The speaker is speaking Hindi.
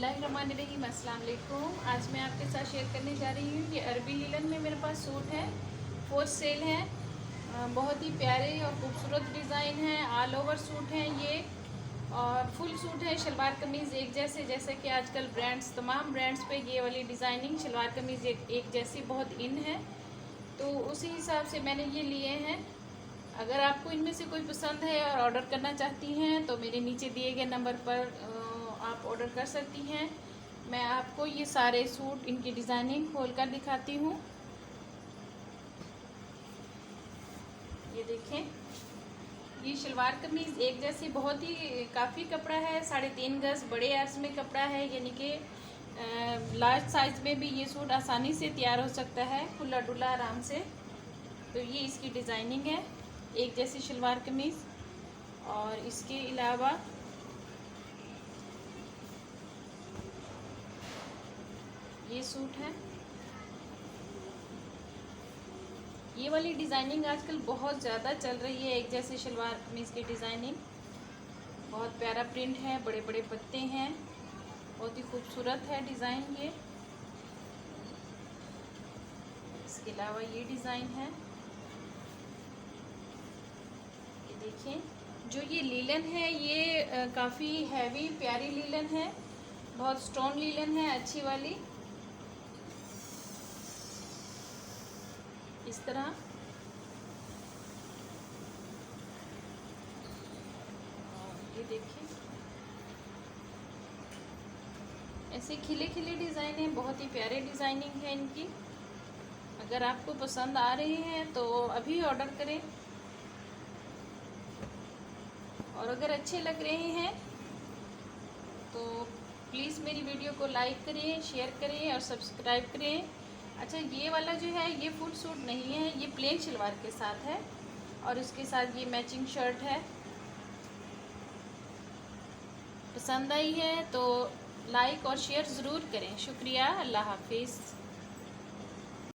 बिस्मिल्लाहिर्रहमानिर्रहीम। अस्सलाम वालेकुम। आज मैं आपके साथ शेयर करने जा रही हूँ। ये अरबी लीलन में मेरे पास सूट है, फोर्थ सेल है। बहुत ही प्यारे और खूबसूरत डिज़ाइन है। ऑल ओवर सूट है ये, और फुल सूट है। शलवार कमीज़ एक जैसे कि आजकल ब्रांड्स, तमाम ब्रांड्स पे ये वाली डिज़ाइनिंग शलवार कमीज़ एक जैसी बहुत इन है, तो उसी हिसाब से मैंने ये लिए हैं। अगर आपको इनमें से कोई पसंद है और ऑर्डर करना चाहती हैं तो मेरे नीचे दिए गए नंबर पर आप ऑर्डर कर सकती हैं। मैं आपको ये सारे सूट, इनकी डिज़ाइनिंग खोल कर दिखाती हूँ। ये देखें, ये शलवार कमीज़ एक जैसी बहुत ही काफ़ी कपड़ा है, 3.5 गज बड़े अर्ज में कपड़ा है, यानी कि लार्ज साइज़ में भी ये सूट आसानी से तैयार हो सकता है, खुला डुला आराम से। तो ये इसकी डिज़ाइनिंग है, एक जैसी शलवार कमीज़। और इसके अलावा ये सूट है। ये वाली डिज़ाइनिंग आजकल बहुत ज़्यादा चल रही है, एक जैसी शलवार कमीज़ की डिज़ाइनिंग। बहुत प्यारा प्रिंट है, बड़े बड़े पत्ते हैं, बहुत ही खूबसूरत है डिज़ाइन ये। इसके अलावा ये डिज़ाइन है, ये देखिए। जो ये लीलन है ये काफ़ी हैवी प्यारी लीलन है, बहुत स्ट्रॉन्ग लीलन है, अच्छी वाली। इस तरह ये देखिए, ऐसे खिले खिले डिज़ाइन है, बहुत ही प्यारे डिज़ाइनिंग है इनकी। अगर आपको पसंद आ रही हैं तो अभी ऑर्डर करें, और अगर अच्छे लग रहे हैं तो प्लीज़ मेरी वीडियो को लाइक करें, शेयर करें और सब्सक्राइब करें। अच्छा, ये वाला जो है ये फुल सूट नहीं है, ये प्लेन शलवार के साथ है, और इसके साथ ये मैचिंग शर्ट है। पसंद आई है तो लाइक और शेयर ज़रूर करें। शुक्रिया, अल्लाह हाफिज़।